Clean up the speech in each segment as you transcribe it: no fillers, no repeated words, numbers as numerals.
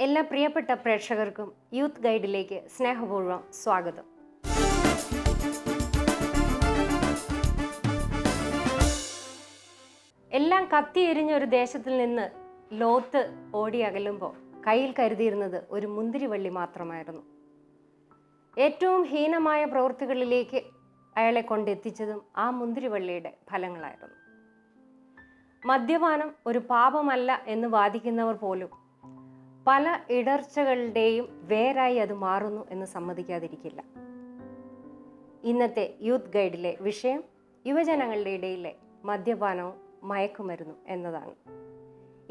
എല്ലാ പ്രിയപ്പെട്ട പ്രേക്ഷകർക്കും യൂത്ത് ഗൈഡിലേക്ക് സ്നേഹപൂർവ്വം സ്വാഗതം. എല്ലാം കത്തിയെരിഞ്ഞ ഒരു ദേശത്തിൽ നിന്ന് ലോത്ത് ഓടി അകലുമ്പോൾ കയ്യിൽ കരുതിയിരുന്നത് ഒരു മുന്തിരിവള്ളി മാത്രമായിരുന്നു. ഏറ്റവും ഹീനമായ പ്രവൃത്തികളിലേക്ക് അയാളെ കൊണ്ടെത്തിച്ചതും ആ മുന്തിരിവള്ളിയുടെ ഫലങ്ങളായിരുന്നു. മദ്യപാനം ഒരു പാപമല്ല എന്ന് വാദിക്കുന്നവർ പോലും പല ഇടർച്ചകളുടെയും വേരായി അത് മാറുന്നു എന്ന് സമ്മതിക്കാതിരിക്കില്ല. ഇന്നത്തെ യൂത്ത് ഗൈഡിലെ വിഷയം യുവജനങ്ങളുടെ ഇടയിലെ മദ്യപാനവും മയക്കുമരുന്നും എന്നതാണ്.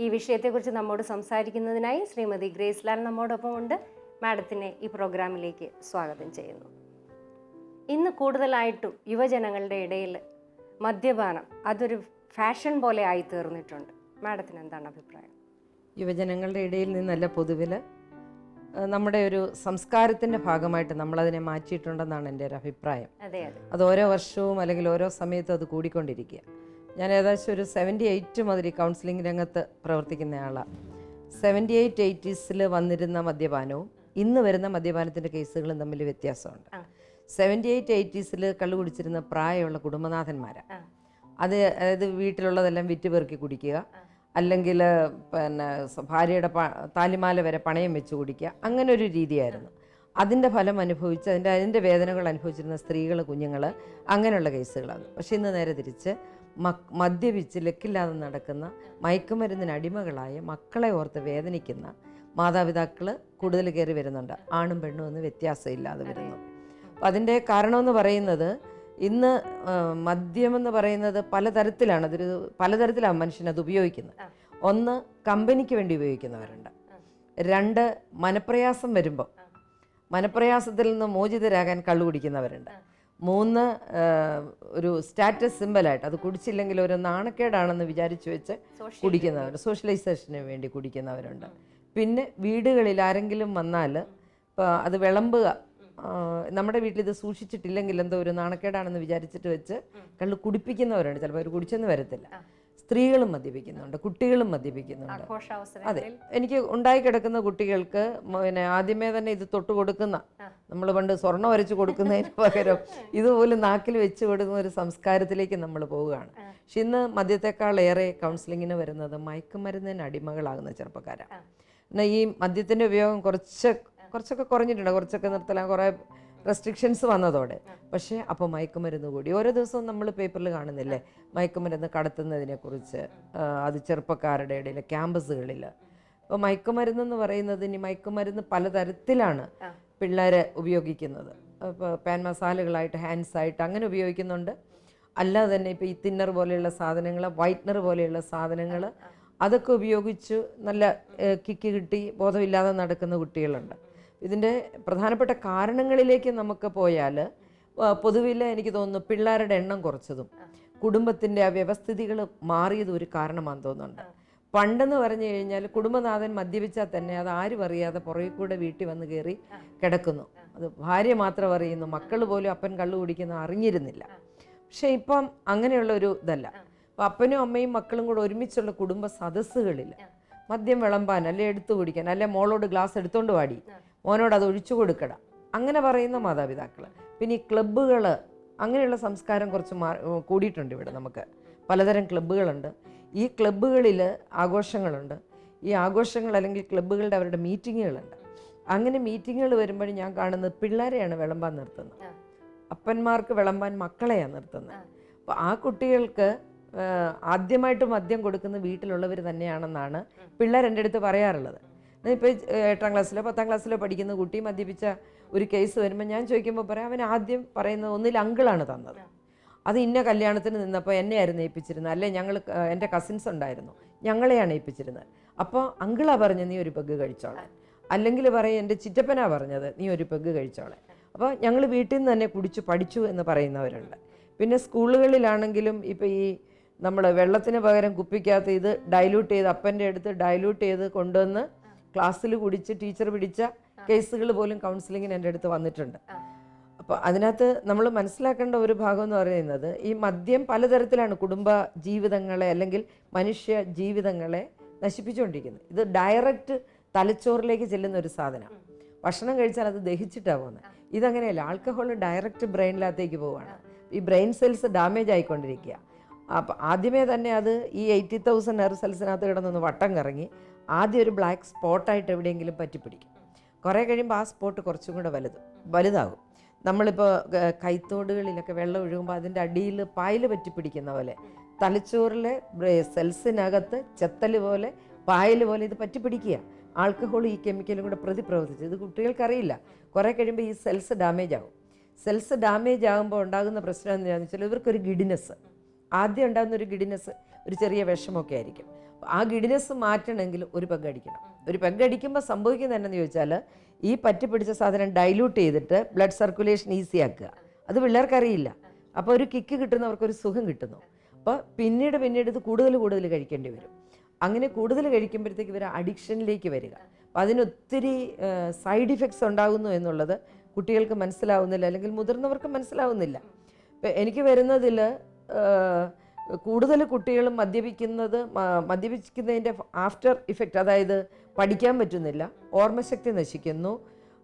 ഈ വിഷയത്തെക്കുറിച്ച് നമ്മോട് സംസാരിക്കുന്നതിനായി ശ്രീമതി ഗ്രേസ് ലാൽ നമ്മോടൊപ്പം ഉണ്ട്. മാഡത്തിനെ ഈ പ്രോഗ്രാമിലേക്ക് സ്വാഗതം ചെയ്യുന്നു. ഇന്ന് കൂടുതലായിട്ടും യുവജനങ്ങളുടെ ഇടയിൽ മദ്യപാനം അതൊരു ഫാഷൻ പോലെ ആയി തീർന്നിട്ടുണ്ട്. മാഡത്തിന് എന്താണ് അഭിപ്രായം? യുവജനങ്ങളുടെ ഇടയിൽ നിന്നല്ല, പൊതുവിൽ നമ്മുടെ ഒരു സംസ്കാരത്തിൻ്റെ ഭാഗമായിട്ട് നമ്മളതിനെ മാറ്റിയിട്ടുണ്ടെന്നാണ് എൻ്റെ ഒരു അഭിപ്രായം. അത് ഓരോ വർഷവും അല്ലെങ്കിൽ ഓരോ സമയത്തും അത് കൂടിക്കൊണ്ടിരിക്കുക. ഞാൻ ഏകദേശം ഒരു 78 മുതൽ കൗൺസിലിംഗ് രംഗത്ത് പ്രവർത്തിക്കുന്നയാളാണ്. 78, 80s വന്നിരുന്ന മദ്യപാനവും ഇന്ന് വരുന്ന മദ്യപാനത്തിൻ്റെ കേസുകളും തമ്മിൽ വ്യത്യാസമുണ്ട്. 78, 80s കള്ളു കുടിച്ചിരുന്ന പ്രായമുള്ള കുടുംബനാഥന്മാരാണ്. അതായത് വീട്ടിലുള്ളതെല്ലാം വിറ്റുപെറുക്കി കുടിക്കുക, അല്ലെങ്കിൽ പിന്നെ ഭാര്യയുടെ താലിമാല വരെ പണയം വെച്ച് കുടിക്കുക, അങ്ങനെ ഒരു രീതിയായിരുന്നു. അതിൻ്റെ ഫലം അനുഭവിച്ച് അതിൻ്റെ വേദനകൾ അനുഭവിച്ചിരുന്ന സ്ത്രീകൾ, കുഞ്ഞുങ്ങൾ, അങ്ങനെയുള്ള കേസുകളാണ്. പക്ഷെ ഇന്ന് നേരെ തിരിച്ച് മദ്യപിച്ച് ലക്കില്ലാതെ നടക്കുന്ന മയക്കുമരുന്നിന് അടിമകളായ മക്കളെ ഓർത്ത് വേദനിക്കുന്ന മാതാപിതാക്കൾ കൂടുതൽ കയറി വരുന്നുണ്ട്. ആണും പെണ്ണും എന്ന് വ്യത്യാസമില്ലാതെ വരുന്നു. അപ്പം അതിൻ്റെ കാരണമെന്ന് പറയുന്നത് ഇന്ന് മദ്യമെന്ന് പറയുന്നത് പലതരത്തിലാണ്. പലതരത്തിലാണ് മനുഷ്യനത് ഉപയോഗിക്കുന്നത്. ഒന്ന്, കമ്പനിക്ക് വേണ്ടി ഉപയോഗിക്കുന്നവരുണ്ട്. 2, മനപ്രയാസം വരുമ്പോൾ മനപ്രയാസത്തിൽ നിന്ന് മോചിതരാകാൻ കള്ളു കുടിക്കുന്നവരുണ്ട്. 3, ഒരു സ്റ്റാറ്റസ് സിമ്പലായിട്ട് അത് കുടിച്ചില്ലെങ്കിൽ ഒരു നാണക്കേടാണെന്ന് വിചാരിച്ചു വെച്ച് കുടിക്കുന്നവർ, സോഷ്യലൈസേഷന് വേണ്ടി കുടിക്കുന്നവരുണ്ട്. പിന്നെ വീടുകളിൽ ആരെങ്കിലും വന്നാൽ അത് വിളമ്പുക, നമ്മുടെ വീട്ടിൽ ഇത് സൂക്ഷിച്ചിട്ടില്ലെങ്കിൽ എന്തോ ഒരു നാണക്കേടാണെന്ന് വിചാരിച്ചിട്ട് വെച്ച് കള്ളു കുടിപ്പിക്കുന്നവരുണ്ട്. ചിലപ്പോൾ അവർ കുടിച്ചെന്ന് വരത്തില്ല. സ്ത്രീകളും മദ്യപിക്കുന്നുണ്ട്, കുട്ടികളും മദ്യപിക്കുന്നുണ്ട്. അതെ, എനിക്ക് ഉണ്ടായി കിടക്കുന്ന കുട്ടികൾക്ക് പിന്നെ ആദ്യമേ തന്നെ ഇത് തൊട്ട് കൊടുക്കുന്ന, നമ്മൾ പണ്ട് സ്വർണ്ണം വരച്ച് കൊടുക്കുന്നതിന് പകരം ഇതുപോലെ നാക്കിൽ വെച്ച് കൊടുക്കുന്ന ഒരു സംസ്കാരത്തിലേക്ക് നമ്മൾ പോവുകയാണ്. പക്ഷെ ഇന്ന് മദ്യത്തെക്കാളേറെ കൗൺസിലിങ്ങിന് വരുന്നത് മയക്കുമരുന്നിന് അടിമകളാകുന്ന ചെറുപ്പക്കാരാണ്. എന്നാൽ ഈ മദ്യത്തിൻ്റെ ഉപയോഗം കുറച്ചൊക്കെ കുറഞ്ഞിട്ടുണ്ട്, കുറച്ചൊക്കെ നിർത്തലാൻ കുറേ റെസ്ട്രിക്ഷൻസ് വന്നതോടെ. പക്ഷേ അപ്പോൾ മയക്കുമരുന്ന് കൂടി. ഓരോ ദിവസവും നമ്മൾ പേപ്പറിൽ കാണുന്നില്ലേ മയക്കുമരുന്ന് കടത്തുന്നതിനെക്കുറിച്ച്, അത് ചെറുപ്പക്കാരുടെ ഇടയിൽ ക്യാമ്പസുകളിൽ. അപ്പോൾ മയക്കുമരുന്നെന്ന് പറയുന്നത്, ഇനി മയക്കുമരുന്ന് പലതരത്തിലാണ് പിള്ളേരെ ഉപയോഗിക്കുന്നത്. ഇപ്പോൾ പാൻ മസാലകളായിട്ട്, ഹാൻഡ്സായിട്ട് അങ്ങനെ ഉപയോഗിക്കുന്നുണ്ട്. അല്ലാതെ തന്നെ ഇപ്പോൾ ഈ തിന്നർ പോലെയുള്ള സാധനങ്ങൾ, വൈറ്റ്നർ പോലെയുള്ള സാധനങ്ങൾ, അതൊക്കെ ഉപയോഗിച്ച് നല്ല കിക്ക് കിട്ടി ബോധമില്ലാതെ നടക്കുന്ന കുട്ടികളുണ്ട്. ഇതിൻ്റെ പ്രധാനപ്പെട്ട കാരണങ്ങളിലേക്ക് നമുക്ക് പോയാൽ പൊതുവിൽ എനിക്ക് തോന്നുന്നു പിള്ളേരുടെ എണ്ണം കുറച്ചതും കുടുംബത്തിൻ്റെ ആ വ്യവസ്ഥിതികൾ മാറിയതും ഒരു കാരണമാണെന്ന് തോന്നുന്നുണ്ട്. പണ്ടെന്ന് പറഞ്ഞു കഴിഞ്ഞാൽ കുടുംബനാഥൻ മദ്യപിച്ചാൽ തന്നെ അത് ആരും അറിയാതെ പുറകെ കൂടെ വീട്ടിൽ വന്ന് കയറി കിടക്കുന്നു. അത് ഭാര്യ മാത്രം അറിയുന്നു, മക്കൾ പോലും അപ്പൻ കള്ളു കുടിക്കുന്ന അറിഞ്ഞിരുന്നില്ല. പക്ഷേ ഇപ്പം അങ്ങനെയുള്ള ഒരു ഇതല്ല. അപ്പോൾ അപ്പനും അമ്മയും മക്കളും കൂടെ ഒരുമിച്ചുള്ള കുടുംബ സദസ്സുകളിൽ മദ്യം വിളമ്പാൻ, അല്ലെ എടുത്തു കുടിക്കാൻ, അല്ലെ മോളോട് ഗ്ലാസ് എടുത്തോണ്ട് പാടി, മോനോട് അത് ഒഴിച്ചു കൊടുക്കട, അങ്ങനെ പറയുന്ന മാതാപിതാക്കൾ. പിന്നെ ഈ ക്ലബ്ബുകൾ, അങ്ങനെയുള്ള സംസ്കാരം കുറച്ച് കൂടിയിട്ടുണ്ട് ഇവിടെ. നമുക്ക് പലതരം ക്ലബ്ബുകളുണ്ട്. ഈ ക്ലബ്ബുകളിൽ ആഘോഷങ്ങളുണ്ട്. ഈ ആഘോഷങ്ങൾ അല്ലെങ്കിൽ ക്ലബ്ബുകളുടെ അവരുടെ മീറ്റിങ്ങുകളുണ്ട്. അങ്ങനെ മീറ്റിങ്ങുകൾ വരുമ്പോഴും ഞാൻ കാണുന്നത് പിള്ളേരെയാണ് വിളമ്പാൻ നിർത്തുന്നത്. അപ്പന്മാർക്ക് വിളമ്പാൻ മക്കളെയാണ് നിർത്തുന്നത്. അപ്പോൾ ആ കുട്ടികൾക്ക് ആദ്യമായിട്ട് മദ്യം കൊടുക്കുന്ന വീട്ടിലുള്ളവർ തന്നെയാണെന്നാണ് പിള്ളേർ എൻ്റെ അടുത്ത് പറയാറുള്ളത്. ഇപ്പോൾ 8ാം ക്ലാസ്സിലോ 10ാം ക്ലാസ്സിലോ പഠിക്കുന്ന കുട്ടി മദ്യപിച്ച ഒരു കേസ് വരുമ്പോൾ ഞാൻ ചോദിക്കുമ്പോൾ പറയാം, അവൻ ആദ്യം പറയുന്നത് ഒന്നിൽ അങ്കിളാണ് തന്നത്, അത് ഇന്ന കല്യാണത്തിന് നിന്നപ്പോൾ എന്നെയായിരുന്നു ഏൽപ്പിച്ചിരുന്നത്, അല്ലെ എൻ്റെ കസിൻസ് ഉണ്ടായിരുന്നു, ഞങ്ങളെയാണ് ഏൽപ്പിച്ചിരുന്നത്, അപ്പോൾ അങ്കിളാ പറഞ്ഞത് നീ ഒരു പെഗ് കഴിച്ചോളെ, അല്ലെങ്കിൽ പറയും എൻ്റെ ചിറ്റപ്പനാ പറഞ്ഞത് നീ ഒരു പെഗ് കഴിച്ചോളെ. അപ്പോൾ ഞങ്ങൾ വീട്ടിൽ നിന്ന് തന്നെ കുടിച്ചു പഠിച്ചു എന്ന് പറയുന്നവരുണ്ട്. പിന്നെ സ്കൂളുകളിലാണെങ്കിലും ഇപ്പോൾ ഈ നമ്മൾ വെള്ളത്തിന് പകരം കുപ്പിക്കകത്ത് ഇത് ഡൈല്യൂട്ട് ചെയ്ത് അപ്പൻ്റെ അടുത്ത് ഡൈല്യൂട്ട് ചെയ്ത് കൊണ്ടുവന്ന് ക്ലാസ്സിൽ കുടിച്ച് ടീച്ചർ പിടിച്ച കേസുകൾ പോലും കൗൺസിലിങ്ങിന് എൻ്റെ അടുത്ത് വന്നിട്ടുണ്ട്. അപ്പോൾ അതിനകത്ത് നമ്മൾ മനസ്സിലാക്കേണ്ട ഒരു ഭാഗം എന്ന് പറയുന്നത് ഈ മദ്യം പലതരത്തിലാണ് കുടുംബ ജീവിതങ്ങളെ അല്ലെങ്കിൽ മനുഷ്യ ജീവിതങ്ങളെ നശിപ്പിച്ചുകൊണ്ടിരിക്കുന്നത്. ഇത് ഡയറക്റ്റ് തലച്ചോറിലേക്ക് ചെല്ലുന്ന ഒരു സാധനം. ഭക്ഷണം കഴിച്ചാൽ അത് ദഹിച്ചിട്ടാണ് പോകുന്നത്. ഇതങ്ങനെയല്ല, ആൽക്കഹോൾ ഡയറക്റ്റ് ബ്രെയിനിനകത്തേക്ക് പോവുകയാണ്. ഈ ബ്രെയിൻ സെൽസ് ഡാമേജ് ആയിക്കൊണ്ടിരിക്കുക. അപ്പം ആദ്യമേ തന്നെ അത് ഈ 80,000 നെർവ് സെൽസിനകത്ത് കിടന്നൊന്ന് വട്ടം കറങ്ങി ആദ്യം ഒരു ബ്ലാക്ക് സ്പോട്ടായിട്ട് എവിടെയെങ്കിലും പറ്റിപ്പിടിക്കും. കുറേ കഴിയുമ്പോൾ ആ സ്പോട്ട് കുറച്ചും കൂടെ വലുതാകും. നമ്മളിപ്പോൾ കൈത്തോടുകളിലൊക്കെ വെള്ളം ഒഴുകുമ്പോൾ അതിൻ്റെ അടിയിൽ പായൽ പറ്റിപ്പിടിക്കുന്ന പോലെ തലച്ചോറിലെ സെൽസിനകത്ത് ചെത്തൽ പോലെ പായൽ പോലെ ഇത് പറ്റിപ്പിടിക്കുക. ആൽക്കഹോൾ ഈ കെമിക്കലും കൂടെ പ്രതിപ്രവർത്തിച്ച് ഇത് കുട്ടികൾക്കറിയില്ല. കുറേ കഴിയുമ്പോൾ ഈ സെൽസ് ഡാമേജ് ആകും. സെൽസ് ഡാമേജ് ആകുമ്പോൾ ഉണ്ടാകുന്ന പ്രശ്നം എന്താണെന്ന് വെച്ചാൽ ഇവർക്കൊരു ഗിഡിനെസ്, ആദ്യം ഉണ്ടാകുന്ന ഒരു ഗിഡിനെസ്, ഒരു ചെറിയ വിഷമമൊക്കെ ആയിരിക്കും. ആ ഗിഡിനെസ് മാറ്റണമെങ്കിൽ ഒരു പെഗ് അടിക്കണം. ഒരു പെഗ് അടിക്കുമ്പോൾ സംഭവിക്കുന്നത് എന്താണെന്ന് ചോദിച്ചാൽ ഈ പറ്റിപ്പിടിച്ച സാധനം ഡൈല്യൂട്ട് ചെയ്തിട്ട് ബ്ലഡ് സർക്കുലേഷൻ ഈസി ആക്കുക. അത് പിള്ളേർക്കറിയില്ല. അപ്പോൾ ഒരു കിക്ക് കിട്ടുന്നവർക്കൊരു സുഖം കിട്ടുന്നു. അപ്പോൾ പിന്നീട് ഇത് കൂടുതൽ കഴിക്കേണ്ടി വരും. അങ്ങനെ കൂടുതൽ കഴിക്കുമ്പോഴത്തേക്ക് ഇവർ അഡിക്ഷനിലേക്ക് വരിക. അപ്പോൾ അതിനൊത്തിരി സൈഡ് ഇഫക്ട്സ് ഉണ്ടാകുന്നു എന്നുള്ളത് കുട്ടികൾക്ക് മനസ്സിലാവുന്നില്ല, അല്ലെങ്കിൽ മുതിർന്നവർക്ക് മനസ്സിലാവുന്നില്ല. ഇപ്പം എനിക്ക് വരുന്നതിൽ കൂടുതൽ കുട്ടികളും മദ്യപിക്കുന്നതിൻ്റെ ആഫ്റ്റർ ഇഫക്റ്റ്, അതായത് പഠിക്കാൻ പറ്റുന്നില്ല, ഓർമ്മശക്തി നശിക്കുന്നു,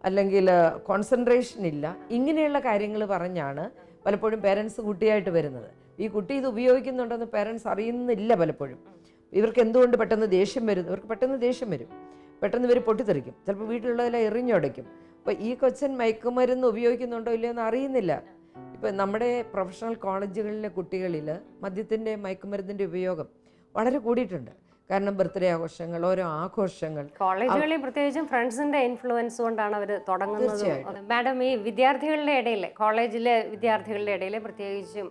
അല്ലെങ്കിൽ കോൺസെൻട്രേഷൻ ഇല്ല, ഇങ്ങനെയുള്ള കാര്യങ്ങൾ പറഞ്ഞാണ് പലപ്പോഴും പേരൻസ് കുട്ടിയായിട്ട് വരുന്നത്. ഈ കുട്ടി ഇത് ഉപയോഗിക്കുന്നുണ്ടെന്ന് പേരൻസ് അറിയുന്നില്ല. പലപ്പോഴും ഇവർക്ക് എന്തുകൊണ്ട് പെട്ടെന്ന് ദേഷ്യം വരുന്നു, ഇവർക്ക് പെട്ടെന്ന് ദേഷ്യം വരും, പെട്ടെന്ന് ഇവർ പൊട്ടിത്തെറിക്കും, ചിലപ്പോൾ വീട്ടിലുള്ളതെല്ലാം എറിഞ്ഞുടയ്ക്കും. അപ്പോൾ ഈ കൊച്ചൻ മയക്കുമരുന്ന് ഉപയോഗിക്കുന്നുണ്ടോ ഇല്ലയോ എന്ന് അറിയുന്നില്ല. ഇപ്പം നമ്മുടെ പ്രൊഫഷണൽ കോളേജുകളിലെ കുട്ടികളിൽ മദ്യത്തിൻ്റെ മയക്കുമരുന്നിൻ്റെ ഉപയോഗം വളരെ കൂടിയിട്ടുണ്ട്. കാരണം ബർത്ത്ഡേ ആഘോഷങ്ങൾ, ഓരോ ആഘോഷങ്ങൾ, കോളേജുകളിൽ പ്രത്യേകിച്ചും ഫ്രണ്ട്സിന്റെ ഇൻഫ്ലുവൻസ് കൊണ്ടാണ് അവർ തുടങ്ങുന്നത്. മാഡം, ഈ വിദ്യാർത്ഥികളുടെ ഇടയിൽ, കോളേജിലെ വിദ്യാർത്ഥികളുടെ ഇടയിൽ പ്രത്യേകിച്ചും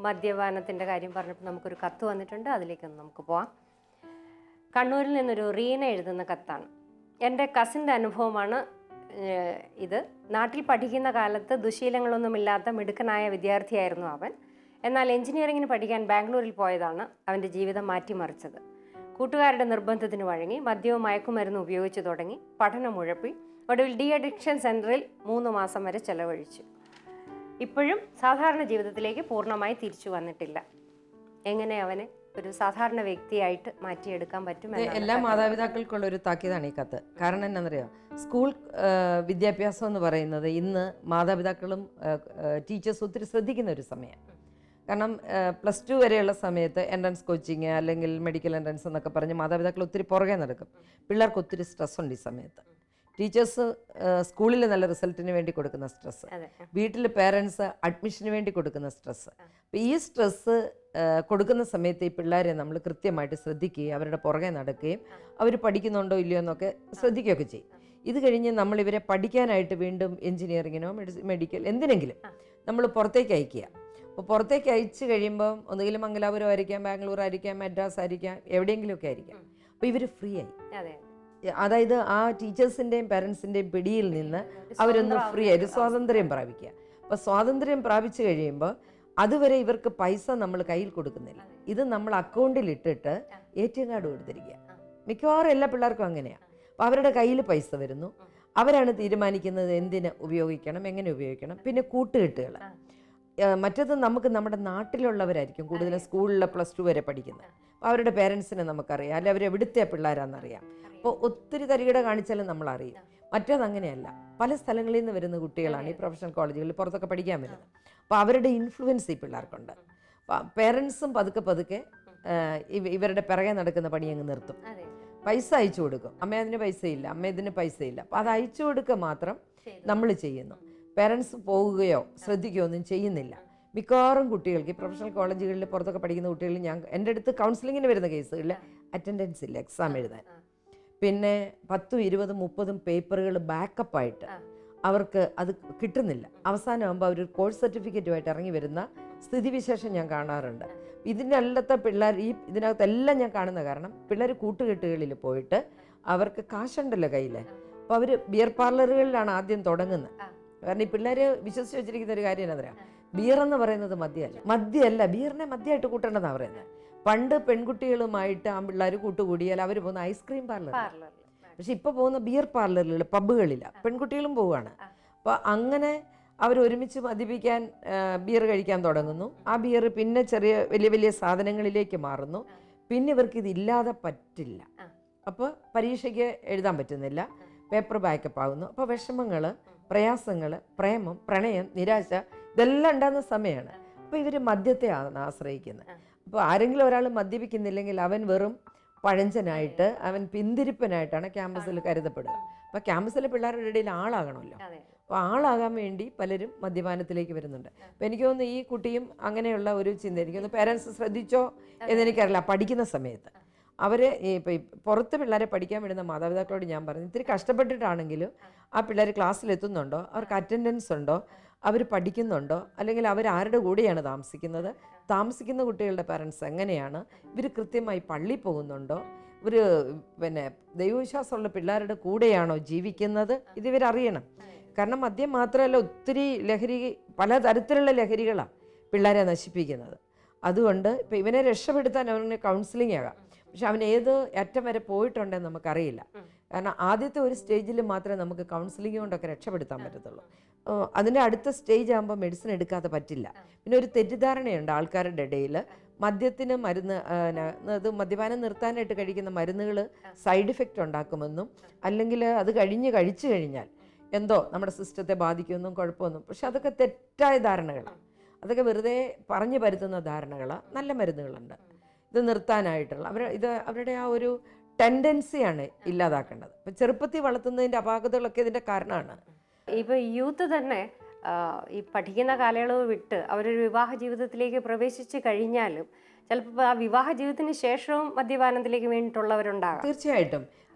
മദ്യപാനത്തിന്റെ കാര്യം പറഞ്ഞപ്പോൾ നമുക്കൊരു കത്ത് വന്നിട്ടുണ്ട്. അതിലേക്കൊന്ന് നമുക്ക് പോവാം. കണ്ണൂരിൽ നിന്നൊരു റീന എഴുതുന്ന കത്താണ്. എൻ്റെ കസിൻ്റെ അനുഭവമാണ് ഇത്. നാട്ടിൽ പഠിക്കുന്ന കാലത്ത് ദുശീലങ്ങളൊന്നുമില്ലാത്ത മിടുക്കനായ വിദ്യാർത്ഥിയായിരുന്നു അവൻ. എന്നാൽ എഞ്ചിനീയറിങ്ങിന് പഠിക്കാൻ ബാംഗ്ലൂരിൽ പോയതാണ് അവൻ്റെ ജീവിതം മാറ്റിമറിച്ചത്. കൂട്ടുകാരുടെ നിർബന്ധത്തിന് വഴങ്ങി മദ്യവും മയക്കുമരുന്നും ഉപയോഗിച്ചു തുടങ്ങി. പഠനം ഉഴപ്പി. ഒടുവിൽ ഡി അഡിക്ഷൻ സെൻറ്ററിൽ 3 മാസം വരെ ചെലവഴിച്ചു. ഇപ്പോഴും സാധാരണ ജീവിതത്തിലേക്ക് പൂർണ്ണമായി തിരിച്ചു വന്നിട്ടില്ല. എങ്ങനെ അവനെ ഒരു സാധാരണ വ്യക്തിയായിട്ട് മാറ്റിയെടുക്കാൻ പറ്റും? എല്ലാ മാതാപിതാക്കൾക്കുള്ള ഒരു താക്കീതാണ് ഈ കത്ത്. കാരണം എന്നാണെന്നറിയാം, സ്കൂൾ വിദ്യാഭ്യാസം എന്ന് പറയുന്നത് ഇന്ന് മാതാപിതാക്കളും ടീച്ചേഴ്സും ഒത്തിരി ശ്രദ്ധിക്കുന്ന ഒരു സമയം. കാരണം +2 വരെയുള്ള സമയത്ത് എൻട്രൻസ് കോച്ചിങ് അല്ലെങ്കിൽ മെഡിക്കൽ എൻട്രൻസ് എന്നൊക്കെ പറഞ്ഞ് മാതാപിതാക്കൾ ഒത്തിരി പുറകെ നടക്കും. പിള്ളേർക്ക് ഒത്തിരി സ്ട്രെസ്സുണ്ട് ഈ സമയത്ത്. ടീച്ചേഴ്സ് സ്കൂളിൽ നല്ല റിസൾട്ടിന് വേണ്ടി കൊടുക്കുന്ന സ്ട്രെസ്സ്, വീട്ടിൽ പേരൻസ് അഡ്മിഷന് വേണ്ടി കൊടുക്കുന്ന സ്ട്രെസ്സ്. അപ്പോൾ ഈ സ്ട്രെസ്സ് കൊടുക്കുന്ന സമയത്ത് ഈ പിള്ളേരെ നമ്മൾ കൃത്യമായിട്ട് ശ്രദ്ധിക്കുകയും അവരുടെ പുറകെ നടക്കുകയും അവർ പഠിക്കുന്നുണ്ടോ ഇല്ലയോ എന്നൊക്കെ ശ്രദ്ധിക്കുകയൊക്കെ ചെയ്യും. ഇത് കഴിഞ്ഞ് നമ്മൾ ഇവരെ പഠിക്കാനായിട്ട് വീണ്ടും എഞ്ചിനീയറിങ്ങിനോ മെഡിക്കൽ എന്തിനെങ്കിലും നമ്മൾ പുറത്തേക്ക് അയക്കുക. അപ്പോൾ പുറത്തേക്ക് അയച്ചു കഴിയുമ്പം ഒന്നുകിൽ മംഗലാപുരം ആയിരിക്കാം, ബാംഗ്ലൂർ ആയിരിക്കാം, മദ്രാസ് ആയിരിക്കാം, എവിടെയെങ്കിലുമൊക്കെ ആയിരിക്കാം. അപ്പോൾ ഇവർ ഫ്രീ ആയി. അതായത് ആ ടീച്ചേഴ്സിൻ്റെയും പാരൻസിൻ്റെയും പിടിയിൽ നിന്ന് അവരൊന്ന് ഫ്രീ ആയി ഒരു സ്വാതന്ത്ര്യം പ്രാപിക്കുക. അപ്പോൾ സ്വാതന്ത്ര്യം പ്രാപിച്ചു കഴിയുമ്പോൾ അതുവരെ ഇവർക്ക് പൈസ നമ്മൾ കയ്യിൽ കൊടുക്കുന്നില്ല. ഇത് നമ്മൾ അക്കൗണ്ടിൽ ഇട്ടിട്ട് ATM കാർഡ് കൊടുത്തിരിക്കുക. മിക്കവാറും എല്ലാ പിള്ളേർക്കും അങ്ങനെയാണ്. അപ്പോൾ അവരുടെ കയ്യിൽ പൈസ വരുന്നു. അവരാണ് തീരുമാനിക്കുന്നത് എന്തിന് ഉപയോഗിക്കണം, എങ്ങനെ ഉപയോഗിക്കണം. പിന്നെ കൂട്ടുകെട്ടുകൾ. മറ്റത് നമുക്ക് നമ്മുടെ നാട്ടിലുള്ളവരായിരിക്കും കൂടുതലും സ്കൂളിൽ +2 വരെ പഠിക്കുന്നത്. അപ്പോൾ അവരുടെ പേരൻസിനെ നമുക്കറിയാം, അല്ലെങ്കിൽ അവരെവിടുത്തെ പിള്ളേരാണെന്നറിയാം. അപ്പോൾ ഒത്തിരി തരികിട കാണിച്ചാലും നമ്മളറിയും. മറ്റേത് അങ്ങനെയല്ല. പല സ്ഥലങ്ങളിൽ നിന്ന് വരുന്ന കുട്ടികളാണ് ഈ പ്രൊഫഷണൽ കോളേജുകളിൽ പുറത്തൊക്കെ പഠിക്കാൻ വരുന്നത്. അപ്പോൾ അവരുടെ ഇൻഫ്ലുവൻസ് ഈ പിള്ളേർക്കുണ്ട്. പേരൻസും പതുക്കെ ഇവരുടെ പിറകെ നടക്കുന്ന പണി അങ്ങ് നിർത്തും. പൈസ അയച്ചു കൊടുക്കും. അമ്മ അതിന് പൈസയില്ല, അമ്മ ഇതിന് പൈസയില്ല. അപ്പോൾ അത് അയച്ചു കൊടുക്കുക മാത്രം നമ്മൾ ചെയ്യുന്നു. പേരൻസ് പോകുകയോ ശ്രദ്ധിക്കുകയോ ഒന്നും ചെയ്യുന്നില്ല. മിക്കവാറും കുട്ടികൾക്ക് ഈ പ്രൊഫഷണൽ കോളേജുകളിൽ പുറത്തൊക്കെ പഠിക്കുന്ന കുട്ടികൾ എൻ്റെ അടുത്ത് കൗൺസിലിങ്ങിന് വരുന്ന കേസുകളിൽ അറ്റൻഡൻസ് ഇല്ല എക്സാം എഴുതാൻ. പിന്നെ 10, 20, 30 പേപ്പറുകൾ ബാക്കപ്പായിട്ട് അവർക്ക് അത് കിട്ടുന്നില്ല. അവസാനമാകുമ്പോൾ അവർ കോഴ്സ് സർട്ടിഫിക്കറ്റുമായിട്ട് ഇറങ്ങി വരുന്ന സ്ഥിതിവിശേഷം ഞാൻ കാണാറുണ്ട്. ഇതിനല്ലത്തെ പിള്ളേർ ഇതിനകത്തെല്ലാം ഞാൻ കാണുന്ന കാരണം പിള്ളേർ കൂട്ടുകെട്ടുകളിൽ പോയിട്ട് അവർക്ക് കാശുണ്ടല്ലോ കയ്യിൽ. അപ്പോൾ അവർ ബിയർ പാർലറുകളിലാണ് ആദ്യം തുടങ്ങുന്നത്. കാരണം ഈ പിള്ളേർ വിശ്വസിച്ച് വെച്ചിരിക്കുന്ന ഒരു കാര്യം എന്താ പറയുക, ബിയർ എന്ന് പറയുന്നത് മദ്യമല്ല, ബിയറിനെ മദ്യമായിട്ട് കൂട്ടേണ്ടതാണ് പറയുന്നത്. പണ്ട് പെൺകുട്ടികളുമായിട്ട് ആ പിള്ളേർ കൂട്ടുകൂടിയാൽ അവർ പോകുന്ന ഐസ്ക്രീം പാർലർ, പക്ഷെ ഇപ്പോൾ പോകുന്ന ബിയർ പാർലറുകൾ, പബ്ബുകളില്ല, പെൺകുട്ടികളും പോവുകയാണ്. അപ്പോൾ അങ്ങനെ അവർ ഒരുമിച്ച് മദ്യപിക്കാൻ ബിയർ കഴിക്കാൻ തുടങ്ങുന്നു. ആ ബിയർ പിന്നെ ചെറിയ വലിയ വലിയ സാധനങ്ങളിലേക്ക് മാറുന്നു. പിന്നെ ഇവർക്ക് ഇതില്ലാതെ പറ്റില്ല. അപ്പോൾ പരീക്ഷയ്ക്ക് എഴുതാൻ പറ്റുന്നില്ല, പേപ്പർ ബാക്കപ്പ് ആകുന്നു. അപ്പോൾ വിഷമങ്ങൾ, പ്രയാസങ്ങൾ, പ്രേമം, പ്രണയം, നിരാശ ഇതെല്ലാം ഉണ്ടാകുന്ന സമയമാണ്. അപ്പോൾ ഇവർ മദ്യത്തെ ആശ്രയിക്കുന്നത്. അപ്പോൾ ആരെങ്കിലും ഒരാൾ മദ്യപിക്കുന്നില്ലെങ്കിൽ അവൻ വെറും പഴഞ്ചനായിട്ട്, അവൻ പിന്തിരിപ്പനായിട്ടാണ് ക്യാമ്പസിൽ കരുതപ്പെടുക. അപ്പോൾ ക്യാമ്പസിലെ പിള്ളേരുടെ ഇടയിൽ ആളാകണമല്ലോ. അപ്പോൾ ആളാകാൻ വേണ്ടി പലരും മദ്യപാനത്തിലേക്ക് വരുന്നുണ്ട്. അപ്പോൾ എനിക്ക് തോന്നുന്നു ഈ കുട്ടിയും അങ്ങനെയുള്ള ഒരു ചിന്ത, എനിക്കൊന്ന് പേരൻസ് ശ്രദ്ധിച്ചോ എന്നെനിക്കറിയില്ല. പഠിക്കുന്ന സമയത്ത് അവർ ഇപ്പോൾ പുറത്ത് പിള്ളേരെ പഠിക്കാൻ വിടുന്ന മാതാപിതാക്കളോട് ഞാൻ പറഞ്ഞു, ഇത്തിരി കഷ്ടപ്പെട്ടിട്ടാണെങ്കിലും ആ പിള്ളേർ ക്ലാസ്സിലെത്തുന്നുണ്ടോ, അവർക്ക് അറ്റൻഡൻസ് ഉണ്ടോ, അവർ പഠിക്കുന്നുണ്ടോ, അല്ലെങ്കിൽ അവരാരുടെ കൂടെയാണ് താമസിക്കുന്നത്, താമസിക്കുന്ന കുട്ടികളുടെ പാരൻസ് എങ്ങനെയാണ്, ഇവർ കൃത്യമായി പള്ളി പോകുന്നുണ്ടോ, ഇവർ പിന്നെ ദൈവവിശ്വാസമുള്ള പിള്ളേരുടെ കൂടെയാണോ ജീവിക്കുന്നത്, ഇതിവരറിയണം. കാരണം മദ്യം മാത്രമല്ല, ഒത്തിരി ലഹരി, പലതരത്തിലുള്ള ലഹരികളാണ് പിള്ളേരെ നശിപ്പിക്കുന്നത്. അതുകൊണ്ട് ഇപ്പോൾ ഇവനെ രക്ഷപ്പെടുത്താൻ അവന് കൗൺസിലിംഗ് ആകാം, പക്ഷെ അവൻ ഏത് അറ്റം വരെ പോയിട്ടുണ്ടെന്ന് നമുക്കറിയില്ല. കാരണം ആദ്യത്തെ ഒരു സ്റ്റേജിൽ മാത്രമേ നമുക്ക് കൗൺസിലിംഗ് കൊണ്ടൊക്കെ രക്ഷപ്പെടുത്താൻ പറ്റത്തുള്ളൂ. അതിൻ്റെ അടുത്ത സ്റ്റേജ് ആകുമ്പോൾ മെഡിസിൻ എടുക്കാതെ പറ്റില്ല. പിന്നെ ഒരു തെറ്റിദ്ധാരണയുണ്ട് ആൾക്കാരുടെ ഇടയിൽ, മദ്യത്തിന് അത് മദ്യപാനം നിർത്താനായിട്ട് കഴിക്കുന്ന മരുന്നുകൾ സൈഡ് ഇഫക്റ്റ് ഉണ്ടാക്കുമെന്നും, അല്ലെങ്കിൽ അത് കഴിച്ചു കഴിഞ്ഞാൽ എന്തോ നമ്മുടെ സിസ്റ്റത്തെ ബാധിക്കുമെന്നും കുഴപ്പമൊന്നും. പക്ഷെ അതൊക്കെ തെറ്റായ ധാരണകളാണ്. അതൊക്കെ വെറുതെ പറഞ്ഞു പരുത്തുന്ന ധാരണകളാണ്. നല്ല മരുന്നുകളുണ്ട് ഇത് നിർത്താനായിട്ടുള്ള. അവരുടെ ആ ഒരു ടെൻഡൻസിയാണ് ഇല്ലാതാക്കേണ്ടത്. ഇപ്പം ചെറുപ്പത്തിൽ വളർത്തുന്നതിൻ്റെ അപാകതകളൊക്കെ ഇതിൻ്റെ കാരണമാണ്. ഇപ്പോൾ യൂത്ത് തന്നെ ഈ പഠിക്കുന്ന കാലയളവ് വിട്ട് അവരൊരു വിവാഹ ജീവിതത്തിലേക്ക് പ്രവേശിച്ച് കഴിഞ്ഞാലും ചിലപ്പോൾ ആ വിവാഹ ജീവിതത്തിന് ശേഷവും മദ്യപാനത്തിലേക്ക് വേണ്ടിയിട്ടുള്ളവരുണ്ടാകാം. തീർച്ചയായിട്ടും.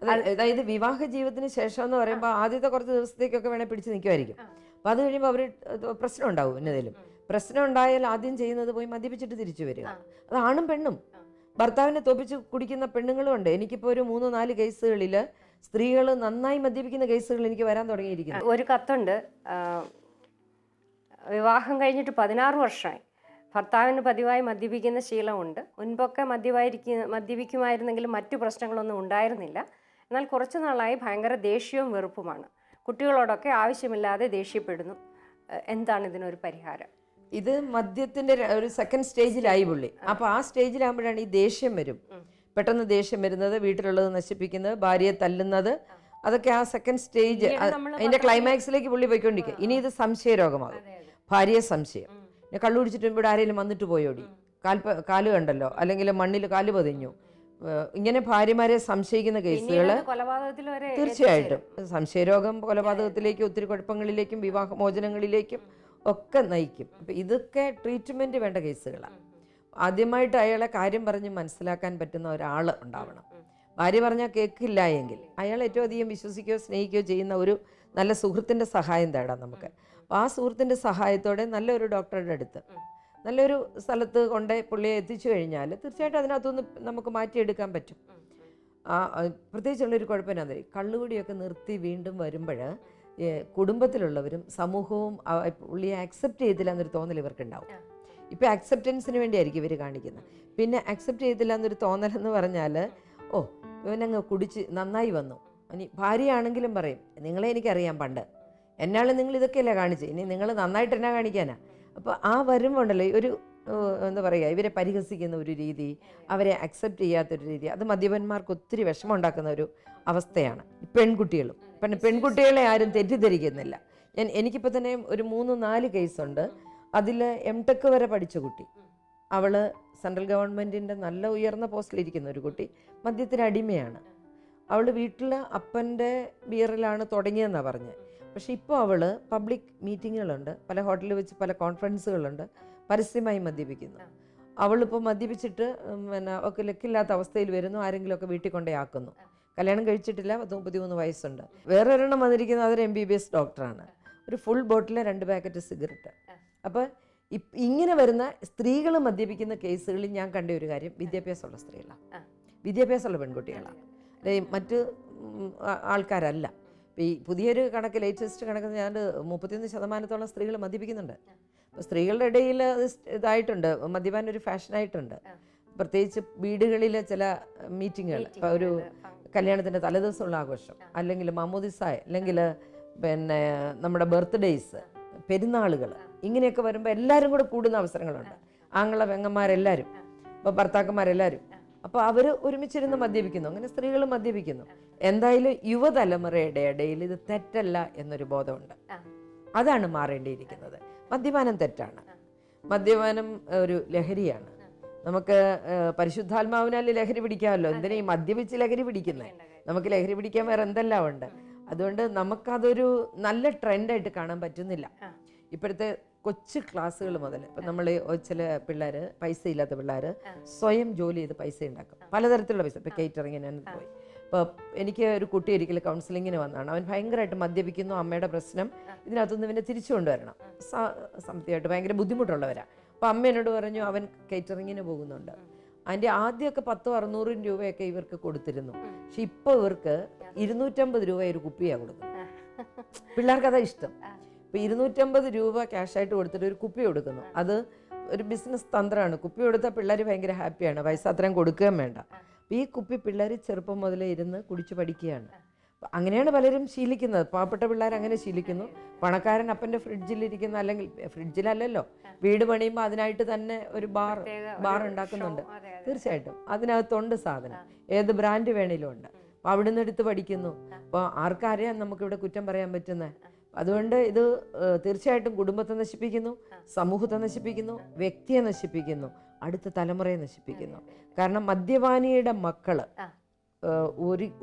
അതായത് വിവാഹ ജീവിതത്തിന് ശേഷം എന്ന് പറയുമ്പോൾ ആദ്യത്തെ കുറച്ച് ദിവസത്തേക്കൊക്കെ വേണേൽ പിടിച്ച് നിൽക്കുമായിരിക്കും. അപ്പോൾ അത് കഴിയുമ്പോൾ അവർ പ്രശ്നം ഉണ്ടാവും. എന്നതിലും പ്രശ്നം ഉണ്ടായാൽ ആദ്യം ചെയ്യുന്നത് പോയി മദ്യപിച്ചിട്ട് തിരിച്ചു വരിക. അത് ആണും പെണ്ണും. ഭർത്താവിനെ തോപ്പിച്ച് കുടിക്കുന്ന പെണ്ണുങ്ങളും ഉണ്ട്. എനിക്കിപ്പോൾ ഒരു 3-4 കേസുകളിൽ സ്ത്രീകൾ നന്നായി മദ്യപിക്കുന്ന കേസുകൾ എനിക്ക് വരാൻ തുടങ്ങിയിരിക്കുന്നു. ഒരു കത്തുണ്ട്, വിവാഹം കഴിഞ്ഞിട്ട് 16 വർഷമായി, ഭർത്താവിന് പതിവായി മദ്യപിക്കുന്ന ശീലമുണ്ട്. മുൻപൊക്കെ മദ്യപിക്കുമായിരുന്നെങ്കിലും മറ്റു പ്രശ്നങ്ങളൊന്നും ഉണ്ടായിരുന്നില്ല. എന്നാൽ കുറച്ചു നാളായി ഭയങ്കര ദേഷ്യവും വെറുപ്പുമാണ്. കുട്ടികളോടൊക്കെ ആവശ്യമില്ലാതെ ദേഷ്യപ്പെടുന്നു. എന്താണ് ഇതിനൊരു പരിഹാരം? ഇത് മദ്യത്തിൻ്റെ ഒരു സെക്കൻഡ് സ്റ്റേജിലായി പുള്ളി. അപ്പോൾ ആ സ്റ്റേജിലാകുമ്പോഴാണ് ഈ ദേഷ്യം വരും. പെട്ടെന്ന് ദേഷ്യം വരുന്നത്, വീട്ടിലുള്ളത് നശിപ്പിക്കുന്നത്, ഭാര്യയെ തല്ലുന്നത്, അതൊക്കെ ആ സെക്കൻഡ് സ്റ്റേജ്, അതിൻ്റെ ക്ലൈമാക്സിലേക്ക് പുള്ളി പോയിക്കൊണ്ടിരിക്കുക. ഇനി ഇത് സംശയരോഗമാകും. ഭാര്യയെ സംശയം, കള്ളു കുടിച്ചിട്ട് ഇവിടെ ആരെങ്കിലും വന്നിട്ട് പോയോടി, കാല് കണ്ടല്ലോ, അല്ലെങ്കിൽ മണ്ണിൽ കാല് പതിഞ്ഞു, ഇങ്ങനെ ഭാര്യമാരെ സംശയിക്കുന്ന കേസുകൾ തീർച്ചയായിട്ടും സംശയരോഗം കൊലപാതകത്തിലേക്കും ഒത്തിരി കുഴപ്പങ്ങളിലേക്കും വിവാഹമോചനങ്ങളിലേക്കും ഒക്കെ നയിക്കും. അപ്പം ഇതൊക്കെ ട്രീറ്റ്മെൻറ്റ് വേണ്ട കേസുകളാണ്. ആദ്യമായിട്ട് അയാളെ കാര്യം പറഞ്ഞ് മനസ്സിലാക്കാൻ പറ്റുന്ന ഒരാൾ ഉണ്ടാവണം. ഭാര്യ പറഞ്ഞാൽ കേൾക്കില്ല എങ്കിൽ അയാൾ ഏറ്റവും അധികം വിശ്വസിക്കുകയോ സ്നേഹിക്കുകയോ ചെയ്യുന്ന ഒരു നല്ല സുഹൃത്തിൻ്റെ സഹായം തേടാം നമുക്ക്. അപ്പോൾ ആ സുഹൃത്തിൻ്റെ സഹായത്തോടെ നല്ലൊരു ഡോക്ടറുടെ അടുത്ത് നല്ലൊരു സ്ഥലത്ത് കൊണ്ട് പുള്ളിയെ എത്തിച്ചു കഴിഞ്ഞാൽ തീർച്ചയായിട്ടും അതിനകത്തുനിന്ന് നമുക്ക് മാറ്റിയെടുക്കാൻ പറ്റും. പ്രത്യേകിച്ചുള്ളൊരു കുഴപ്പം എന്നാ, കള്ളുകൂടിയൊക്കെ നിർത്തി വീണ്ടും വരുമ്പോൾ കുടുംബത്തിലുള്ളവരും സമൂഹവും പുള്ളിയെ അക്സെപ്റ്റ് ചെയ്തില്ല എന്നൊരു തോന്നൽ ഇവർക്കുണ്ടാവും. ഇപ്പോൾ അക്സെപ്റ്റൻസിന് വേണ്ടിയായിരിക്കും ഇവർ കാണിക്കുന്നത്. പിന്നെ അക്സെപ്റ്റ് ചെയ്തില്ല എന്നൊരു തോന്നലെന്ന് പറഞ്ഞാൽ, ഓ ഇവനങ്ങ് കുടിച്ച് നന്നായി വന്നു. ഇനി ഭാര്യയാണെങ്കിലും പറയും, നിങ്ങളെ എനിക്കറിയാം, പണ്ട് എന്നാലും നിങ്ങൾ ഇതൊക്കെയല്ലേ കാണിച്ച്, ഇനി നിങ്ങൾ നന്നായിട്ട് എന്നാ കാണിക്കാനാ. അപ്പോൾ ആ വരുമ്പോണ്ടല്ലോ ഒരു എന്താ പറയുക, ഇവരെ പരിഹസിക്കുന്ന ഒരു രീതി, അവരെ അക്സെപ്റ്റ് ചെയ്യാത്തൊരു രീതി, അത് മദ്യപന്മാർക്ക് ഒത്തിരി വിഷമം ഉണ്ടാക്കുന്ന ഒരു അവസ്ഥയാണ്. പെൺകുട്ടികളും പെൺകുട്ടികളെ ആരും തെറ്റിദ്ധരിക്കുന്നില്ല. എനിക്കിപ്പോൾ തന്നെ ഒരു 3-4 കേസുണ്ട്. അതിൽ MTech വരെ പഠിച്ച കുട്ടി, അവൾ സെൻട്രൽ ഗവൺമെൻറ്റിൻ്റെ നല്ല ഉയർന്ന പോസ്റ്റിലിരിക്കുന്ന ഒരു കുട്ടി, മദ്യത്തിന് അടിമയാണ്. അവൾ വീട്ടിൽ അപ്പൻ്റെ ബിയറിലാണ് തുടങ്ങിയതെന്നാണ് പറഞ്ഞത്. പക്ഷെ ഇപ്പോൾ അവൾ പബ്ലിക് മീറ്റിങ്ങുകളുണ്ട്, പല ഹോട്ടലിൽ വെച്ച് പല കോൺഫറൻസുകളുണ്ട്, പരസ്യമായി മദ്യപിക്കുന്നു. അവളിപ്പോൾ മദ്യപിച്ചിട്ട് ഒക്കെ ലക്കില്ലാത്ത അവസ്ഥയിൽ വരുന്നു, ആരെങ്കിലുമൊക്കെ വീട്ടിൽ കൊണ്ടേ ആക്കുന്നു. കല്യാണം കഴിച്ചിട്ടില്ല, 33 വയസ്സുണ്ട്. വേറെ ഒരെണ്ണം വന്നിരിക്കുന്നത് അതൊരു MBBS ഡോക്ടറാണ്. ഒരു ഫുൾ ബോട്ടിൽ 2 പാക്കറ്റ് സിഗരറ്റ്. അപ്പോൾ ഇങ്ങനെ വരുന്ന സ്ത്രീകൾ മദ്യപിക്കുന്ന കേസുകളിൽ ഞാൻ കണ്ട ഒരു കാര്യം വിദ്യാഭ്യാസമുള്ള സ്ത്രീകളാണ്, വിദ്യാഭ്യാസമുള്ള പെൺകുട്ടികളാണ്, മറ്റ് ആൾക്കാരല്ല. ഈ പുതിയൊരു കണക്ക്, ലേറ്റസ്റ്റ് കണക്ക് ഞാൻ 31% സ്ത്രീകൾ മദ്യപിക്കുന്നുണ്ട്. അപ്പോൾ സ്ത്രീകളുടെ ഇടയിൽ അത് ഇതായിട്ടുണ്ട്, മദ്യപാനം ഒരു ഫാഷനായിട്ടുണ്ട്. പ്രത്യേകിച്ച് വീടുകളിലെ ചില മീറ്റിങ്ങുകൾ, ഇപ്പോൾ ഒരു കല്യാണത്തിൻ്റെ തലേദിവസമുള്ള ആഘോഷം, അല്ലെങ്കിൽ മാമോദിസായ, അല്ലെങ്കിൽ പിന്നെ നമ്മുടെ ബർത്ത്ഡേയ്സ്, പെരുന്നാളുകൾ, ഇങ്ങനെയൊക്കെ വരുമ്പോൾ എല്ലാവരും കൂടെ കൂടുന്ന അവസരങ്ങളുണ്ട്. ആങ്ങള പെങ്ങന്മാരെല്ലാവരും, ഇപ്പോൾ ഭർത്താക്കന്മാരെല്ലാവരും, അപ്പോൾ അവർ ഒരുമിച്ചിരുന്ന് മദ്യപിക്കുന്നു. അങ്ങനെ സ്ത്രീകൾ മദ്യപിക്കുന്നു. എന്തായാലും യുവതലമുറയുടെ ഇടയിൽ ഇത് തെറ്റല്ല എന്നൊരു ബോധമുണ്ട്. അതാണ് മാറേണ്ടിയിരിക്കുന്നത്. മദ്യപാനം തെറ്റാണ്. മദ്യപാനം ഒരു ലഹരിയാണ്. നമുക്ക് പരിശുദ്ധാത്മാവിനാൽ ലഹരി പിടിക്കാമല്ലോ, എന്തിനാ ഈ മദ്യപിച്ച് ലഹരി പിടിക്കുന്നത്? നമുക്ക് ലഹരി പിടിക്കാൻ വേറെ എന്തെല്ലാം ഉണ്ട്. അതുകൊണ്ട് നമുക്കതൊരു നല്ല ട്രെൻഡായിട്ട് കാണാൻ പറ്റുന്നില്ല. ഇപ്പോഴത്തെ കൊച്ചു ക്ലാസ്സുകൾ മുതൽ ഇപ്പം നമ്മൾ ചില പിള്ളേർ, പൈസ ഇല്ലാത്ത പിള്ളേർ സ്വയം ജോലി ചെയ്ത് പൈസ ഉണ്ടാക്കും, പലതരത്തിലുള്ള പൈസ. ഇപ്പോൾ കേറ്ററിങ്ങിന് പോയി. ഇപ്പോൾ എനിക്ക് ഒരു കുട്ടി ഒരിക്കലും കൗൺസിലിങ്ങിന് വന്നതാണ്. അവൻ ഭയങ്കരമായിട്ട് മദ്യപിക്കുന്നു, അമ്മയുടെ പ്രശ്നം, ഇതിനകത്തുനിന്ന് ഇവനെ തിരിച്ചു കൊണ്ടുവരണം, സാമ്പത്തികമായിട്ട് ഭയങ്കര ബുദ്ധിമുട്ടുള്ളവരാണ്. അപ്പോൾ അമ്മ എന്നോട് പറഞ്ഞു അവൻ കേറ്ററിങ്ങിന് പോകുന്നുണ്ട്. അതിൻ്റെ ആദ്യമൊക്കെ 100-600 രൂപയൊക്കെ ഇവർക്ക് കൊടുത്തിരുന്നു. പക്ഷെ ഇപ്പോൾ ഇവർക്ക് 250 രൂപ ഒരു കുപ്പിയാണ് കൊടുക്കുന്നത്. പിള്ളേർക്ക് അതാ ഇഷ്ടം. ഇപ്പോൾ 250 രൂപ ക്യാഷായിട്ട് കൊടുത്തിട്ട് ഒരു കുപ്പി കൊടുക്കുന്നു. അത് ഒരു ബിസിനസ് തന്ത്രമാണ്. കുപ്പി കൊടുത്താൽ പിള്ളേർ ഭയങ്കര ഹാപ്പിയാണ്, പൈസ അത്രയും കൊടുക്കുകയും വേണ്ട. അപ്പോൾ ഈ കുപ്പി പിള്ളേർ ചെറുപ്പം മുതലേ ഇരുന്ന് കുടിച്ച് പഠിക്കുകയാണ്. അങ്ങനെയാണ് പലരും ശീലിക്കുന്നത്. പാവപ്പെട്ട പിള്ളേർ അങ്ങനെ ശീലിക്കുന്നു. പണക്കാരൻ അപ്പൻ്റെ ഫ്രിഡ്ജിലിരിക്കുന്ന, അല്ലെങ്കിൽ ഫ്രിഡ്ജിലല്ലല്ലോ, വീട് പണിയുമ്പോൾ അതിനായിട്ട് തന്നെ ഒരു ബാർ ഉണ്ടാക്കുന്നുണ്ട്. തീർച്ചയായിട്ടും അതിനകത്തുണ്ട് സാധനം, ഏത് ബ്രാൻഡ് വേണേലും ഉണ്ട്. അപ്പോൾ അവിടുന്ന് എടുത്ത് പഠിക്കുന്നു. അപ്പോൾ ആർക്കറിയാം നമുക്കിവിടെ കുറ്റം പറയാൻ പറ്റുന്നത്? അതുകൊണ്ട് ഇത് തീർച്ചയായിട്ടും കുടുംബത്തെ നശിപ്പിക്കുന്നു, സമൂഹത്തെ നശിപ്പിക്കുന്നു, വ്യക്തിയെ നശിപ്പിക്കുന്നു, അടുത്ത തലമുറയെ നശിപ്പിക്കുന്നു. കാരണം മദ്യപാനിയുടെ മക്കള്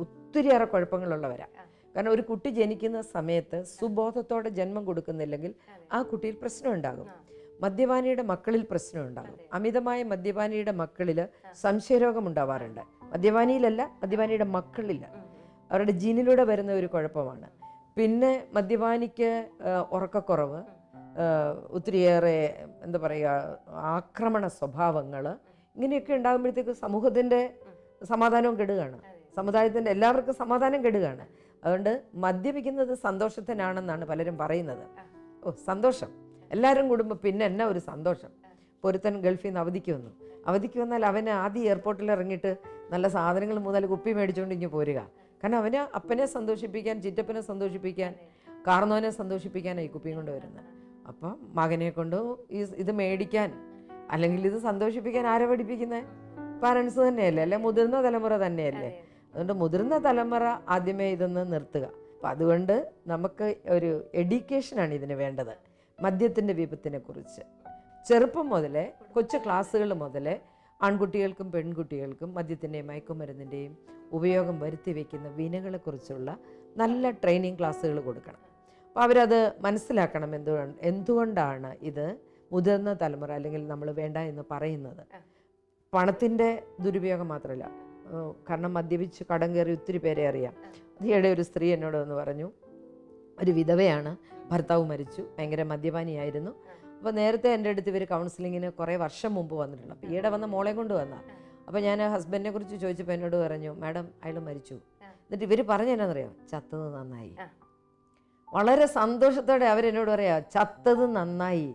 ഒത്തിരിയേറെ കുഴപ്പങ്ങളുള്ളവരാണ്. കാരണം ഒരു കുട്ടി ജനിക്കുന്ന സമയത്ത് സുബോധത്തോടെ ജന്മം കൊടുക്കുന്നില്ലെങ്കിൽ ആ കുട്ടിയിൽ പ്രശ്നം ഉണ്ടാകും. മദ്യപാനിയുടെ മക്കളിൽ പ്രശ്നം ഉണ്ടാകും. അമിതമായ മദ്യപാനിയുടെ മക്കളിൽ സംശയരോഗം ഉണ്ടാവാറുണ്ട്. മദ്യപാനിയിലല്ല, മദ്യപാനിയുടെ മക്കളിൽ, അവരുടെ ജീനിലൂടെ വരുന്ന ഒരു കുഴപ്പമാണ്. പിന്നെ മദ്യപാനിക്ക് ഉറക്കക്കുറവ്, ഒത്തിരിയേറെ എന്താ പറയുക, ആക്രമണ സ്വഭാവങ്ങൾ, ഇങ്ങനെയൊക്കെ ഉണ്ടാകുമ്പോഴത്തേക്ക് സമൂഹത്തിൻ്റെ സമാധാനവും കെടുകയാണ്, സമുദായത്തിൻ്റെ എല്ലാവർക്കും സമാധാനം കെടുകയാണ്. അതുകൊണ്ട് മദ്യപിക്കുന്നത് സന്തോഷത്തിനാണെന്നാണ് പലരും പറയുന്നത്. സന്തോഷം, എല്ലാവരും കൂടുമ്പോൾ പിന്നെ എന്നാ ഒരു സന്തോഷം. പൊരുത്തൻ ഗൾഫിൽ നിന്ന് അവധിക്ക് വന്നാൽ അവന് ആദ്യം എയർപോർട്ടിൽ ഇറങ്ങിയിട്ട് നല്ല സാധനങ്ങൾ മുതൽ കുപ്പി മേടിച്ചുകൊണ്ട് ഇങ്ങ് പോരുക. കാരണം അവന് അപ്പനെ സന്തോഷിപ്പിക്കാൻ, ചിറ്റപ്പനെ സന്തോഷിപ്പിക്കാൻ, കാർന്നോനെ സന്തോഷിപ്പിക്കാനാണ് ഈ കുപ്പിയും കൊണ്ട് വരുന്നത്. അപ്പം മകനെ കൊണ്ട് ഇത് മേടിക്കാൻ, അല്ലെങ്കിൽ ഇത് സന്തോഷിപ്പിക്കാൻ ആരെ പഠിപ്പിക്കുന്നത്? പാരൻസ് തന്നെയല്ലേ, അല്ലെ മുതിർന്ന തലമുറ തന്നെയല്ലേ? അതുകൊണ്ട് മുതിർന്ന തലമുറ ആദ്യമേ ഇതൊന്ന് നിർത്തുക. അപ്പം അതുകൊണ്ട് നമുക്ക് ഒരു എഡ്യൂക്കേഷനാണ് ഇതിന് വേണ്ടത്. മദ്യത്തിൻ്റെ വിപത്തിനെ കുറിച്ച് ചെറുപ്പം മുതലേ, കൊച്ചു ക്ലാസ്സുകൾ മുതലേ ആൺകുട്ടികൾക്കും പെൺകുട്ടികൾക്കും മദ്യത്തിൻ്റെയും മയക്കുമരുന്നിൻ്റെയും ഉപയോഗം വരുത്തി വയ്ക്കുന്ന വിനകളെക്കുറിച്ചുള്ള നല്ല ട്രെയിനിങ് ക്ലാസ്സുകൾ കൊടുക്കണം. അപ്പോൾ അവരത് മനസ്സിലാക്കണം, എന്തുകൊണ്ടാണ് ഇത് മുതിർന്ന തലമുറ അല്ലെങ്കിൽ നമ്മൾ വേണ്ട എന്ന് പറയുന്നത്. പണത്തിൻ്റെ ദുരുപയോഗം മാത്രമല്ല, കാരണം മദ്യപിച്ച് കടം കയറി ഒത്തിരി പേരെ അറിയാം. ഈയിടെ ഒരു സ്ത്രീ എന്നോട് വന്ന് പറഞ്ഞു, ഒരു വിധവയാണ്, ഭർത്താവ് മരിച്ചു, ഭയങ്കര മദ്യപാനിയായിരുന്നു. അപ്പോൾ നേരത്തെ എൻ്റെ അടുത്ത് ഇവർ കൗൺസിലിങ്ങിന് കുറേ വർഷം മുമ്പ് വന്നിട്ടുണ്ട്. അപ്പോൾ ഈയിടെ വന്ന മോളെ കൊണ്ട് വന്നാൽ, അപ്പോൾ ഞാൻ ഹസ്ബൻഡിനെ കുറിച്ച് ചോദിച്ചപ്പോൾ എന്നോട് പറഞ്ഞു, മാഡം അയാൾ മരിച്ചു. എന്നിട്ട് ഇവർ പറഞ്ഞു എന്നാന്നറിയാം, ചത്തത് നന്നായി. വളരെ സന്തോഷത്തോടെ അവരെന്നോട് പറയാ, ചത്തത് നന്നായി.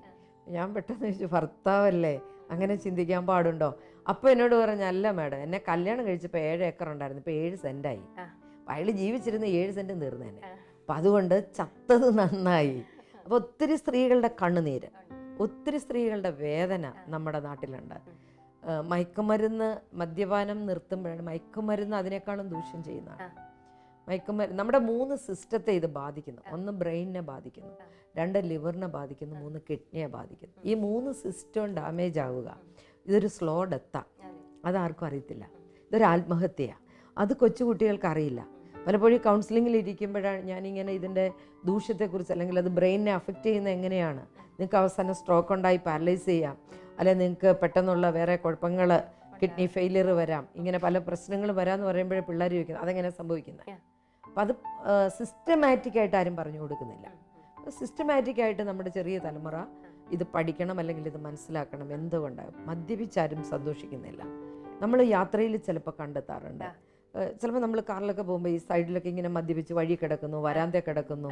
ഞാൻ പെട്ടെന്ന് ചോദിച്ചു, ഭർത്താവല്ലേ, അങ്ങനെ ചിന്തിക്കാൻ പാടുണ്ടോ? അപ്പോൾ എന്നോട് പറഞ്ഞു, അല്ല മാഡം, എന്നെ കല്യാണം കഴിച്ചപ്പോൾ 7 ഏക്കർ ഉണ്ടായിരുന്നു, ഇപ്പോൾ 7 സെൻറ്റായി. അയാൾ ജീവിച്ചിരുന്ന 7 സെൻറ്റ് തീർന്നേനെ. അപ്പം അതുകൊണ്ട് ചത്തത് നന്നായി. അപ്പോൾ ഒത്തിരി സ്ത്രീകളുടെ കണ്ണുനീര്, ഒത്തിരി സ്ത്രീകളുടെ വേദന നമ്മുടെ നാട്ടിലുണ്ട്. മയക്കുമരുന്ന്, മദ്യപാനം നിർത്തുമ്പോഴാണ് മയക്കുമരുന്ന് അതിനേക്കാളും ദൂഷ്യം ചെയ്യുന്നതാണ്. മയക്കുമരുന്ന് നമ്മുടെ 3 സിസ്റ്റത്തെ ഇത് ബാധിക്കുന്നു. 1 ബ്രെയിനിനെ ബാധിക്കുന്നു, 2 ലിവറിനെ ബാധിക്കുന്നു, 3 കിഡ്നിയെ ബാധിക്കുന്നു. ഈ 3 സിസ്റ്റം ഡാമേജ് ആവുക, ഇതൊരു സ്ലോ ഡെത്താണ്. അതാർക്കും അറിയത്തില്ല. ഇതൊരു ആത്മഹത്യയാണ്. അത് കൊച്ചുകുട്ടികൾക്ക് അറിയില്ല. പലപ്പോഴും കൗൺസിലിങ്ങിൽ ഇരിക്കുമ്പോഴാണ് ഞാനിങ്ങനെ ഇതിൻ്റെ ദൂഷ്യത്തെക്കുറിച്ച്, അല്ലെങ്കിൽ അത് ബ്രെയിനിനെ അഫക്റ്റ് ചെയ്യുന്നത് എങ്ങനെയാണ്, നിങ്ങൾക്ക് അവസാനം സ്ട്രോക്ക് ഉണ്ടായി പാരലൈസ് ചെയ്യാം, അല്ലെങ്കിൽ നിങ്ങൾക്ക് പെട്ടെന്നുള്ള വേറെ കുഴപ്പങ്ങൾ, കിഡ്നി ഫെയിലിയർ വരാം, ഇങ്ങനെ പല പ്രശ്നങ്ങൾ വരാമെന്ന് പറയുമ്പോഴേ പിള്ളേർ ചോദിക്കുന്നത് അതെങ്ങനെ സംഭവിക്കുന്നത്. അപ്പം അത് സിസ്റ്റമാറ്റിക്കായിട്ട് ആരും പറഞ്ഞു കൊടുക്കുന്നില്ല. സിസ്റ്റമാറ്റിക്കായിട്ട് നമ്മുടെ ചെറിയ തലമുറ ഇത് പഠിക്കണം അല്ലെങ്കിൽ ഇത് മനസ്സിലാക്കണം. എന്തുകൊണ്ടാണ് മദ്യപിച്ചാരും സന്തോഷിക്കുന്നില്ല? നമ്മൾ യാത്രയിൽ ചിലപ്പോൾ കണ്ടെത്താറുണ്ട്. ചിലപ്പോൾ നമ്മൾ കാറിലൊക്കെ പോകുമ്പോൾ ഈ സൈഡിലൊക്കെ ഇങ്ങനെ മദ്യപിച്ച് വഴി കിടക്കുന്നു, വരാന്ത കിടക്കുന്നു,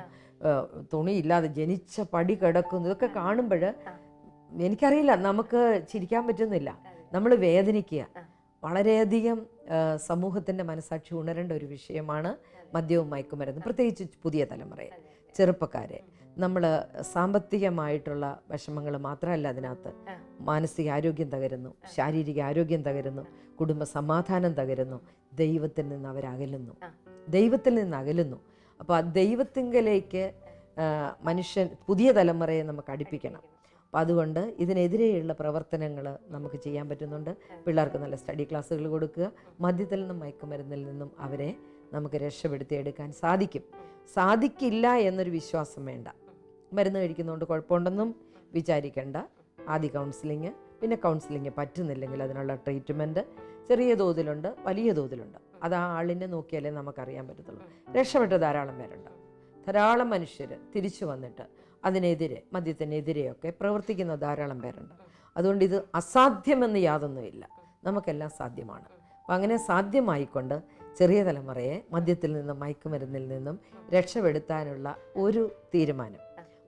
തുണിയില്ലാതെ ജനിച്ച പടി കിടക്കുന്നു. ഇതൊക്കെ കാണുമ്പോൾ എനിക്കറിയില്ല, നമുക്ക് ചിരിക്കാൻ പറ്റുന്നില്ല, നമ്മൾ വേദനിക്കുക. വളരെയധികം സമൂഹത്തിൻ്റെ മനസാക്ഷി ഉണരേണ്ട ഒരു വിഷയമാണ് മദ്യവും മയക്കുമരുന്ന്, പ്രത്യേകിച്ച് പുതിയ തലമുറയെ, ചെറുപ്പക്കാരെ. നമ്മൾ സാമ്പത്തികമായിട്ടുള്ള വിഷമങ്ങൾ മാത്രമല്ല അതിനകത്ത്, മാനസിക ആരോഗ്യം തകരുന്നു, ശാരീരിക ആരോഗ്യം തകരുന്നു, കുടുംബ സമാധാനം തകരുന്നു, ദൈവത്തിൽ നിന്ന് അവരകലുന്നു, ദൈവത്തിൽ നിന്ന് അകലുന്നു. അപ്പോൾ ആ ദൈവത്തിങ്കലേക്ക് മനുഷ്യൻ, പുതിയ തലമുറയെ നമുക്ക് അടുപ്പിക്കണം. അപ്പം അതുകൊണ്ട് ഇതിനെതിരെയുള്ള പ്രവർത്തനങ്ങൾ നമുക്ക് ചെയ്യാൻ പറ്റുന്നുണ്ട്. പിള്ളേർക്ക് നല്ല സ്റ്റഡി ക്ലാസ്സുകൾ കൊടുക്കുക, മദ്യത്തിൽ നിന്നും മയക്കുമരുന്നിൽ നിന്നും അവരെ നമുക്ക് രക്ഷപ്പെടുത്തിയെടുക്കാൻ സാധിക്കും. സാധിക്കില്ല എന്നൊരു വിശ്വാസം വേണ്ട. മരുന്ന് കഴിക്കുന്നതുകൊണ്ട് കുഴപ്പമുണ്ടെന്നും വിചാരിക്കേണ്ട. ആദ്യ കൗൺസിലിങ്, പിന്നെ കൗൺസിലിങ് പറ്റുന്നില്ലെങ്കിൽ അതിനുള്ള ട്രീറ്റ്മെൻറ്റ് ചെറിയ തോതിലുണ്ട്, വലിയ തോതിലുണ്ട്. അത് ആ ആളിനെ നോക്കിയാലേ നമുക്കറിയാൻ പറ്റത്തുള്ളൂ. രക്ഷപ്പെട്ട ധാരാളം പേരുണ്ട്. ധാരാളം മനുഷ്യർ തിരിച്ചു വന്നിട്ട് അതിനെതിരെ, മദ്യത്തിനെതിരെയൊക്കെ പ്രവർത്തിക്കുന്ന ധാരാളം പേരുണ്ട്. അതുകൊണ്ട് ഇത് അസാധ്യമെന്ന് യാതൊന്നുമില്ല, നമുക്കെല്ലാം സാധ്യമാണ്. അപ്പം അങ്ങനെ സാധ്യമായിക്കൊണ്ട് ചെറിയ തലമുറയെ മദ്യത്തിൽ നിന്നും മയക്കുമരുന്നിൽ നിന്നും രക്ഷപ്പെടുത്താനുള്ള ഒരു തീരുമാനം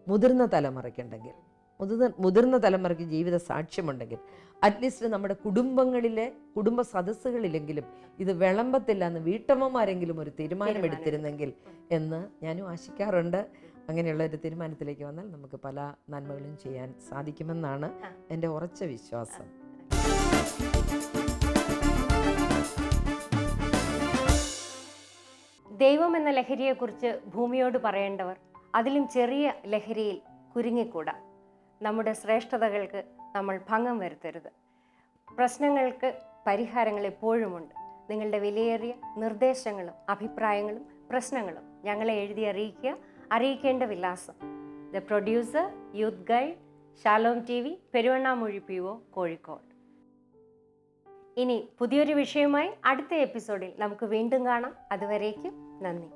മുതിർന്ന തലമുറയ്ക്കുണ്ടെങ്കിൽ, മുതിർന്ന തലമുറയ്ക്ക് ജീവിത സാക്ഷ്യമുണ്ടെങ്കിൽ, അറ്റ്ലീസ്റ്റ് നമ്മുടെ കുടുംബങ്ങളിലെ കുടുംബ സദസ്സുകളിലെങ്കിലും ഇത് വിളമ്പത്തില്ല എന്ന് വീട്ടമ്മമാരെങ്കിലും ഒരു തീരുമാനമെടുത്തിരുന്നെങ്കിൽ എന്ന് ഞാനും ആശിക്കാറുണ്ട്. അങ്ങനെയുള്ള ഒരു തീരുമാനത്തിലേക്ക് വന്നാൽ നമുക്ക് പല നന്മകളും ചെയ്യാൻ സാധിക്കുമെന്നാണ് എൻ്റെ ഉറച്ച വിശ്വാസം. ദൈവം എന്ന ലഹരിയെക്കുറിച്ച് ഭൂമിയോട് പറയേണ്ടവർ അതിലും ചെറിയ ലഹരിയിൽ കുരുങ്ങിക്കൂടാ. നമ്മുടെ ശ്രേഷ്ഠതകൾക്ക് നമ്മൾ ഭംഗം വരുത്തരുത്. പ്രശ്നങ്ങൾക്ക് പരിഹാരങ്ങൾ എപ്പോഴുമുണ്ട്. നിങ്ങളുടെ വിലയേറിയ നിർദ്ദേശങ്ങളും അഭിപ്രായങ്ങളും പ്രശ്നങ്ങളും ഞങ്ങളെ എഴുതി അറിയിക്കുക. അറിയിക്കേണ്ട വിലാസം: the producer, youth guide, Shalom TV, Peruvannamuzhi PO, Kozhikode. ഇനി പുതിയൊരു വിഷയവുമായി അടുത്ത എപ്പിസോഡിൽ നമുക്ക് വീണ്ടും കാണാം. അതുവരേക്കും നന്ദി.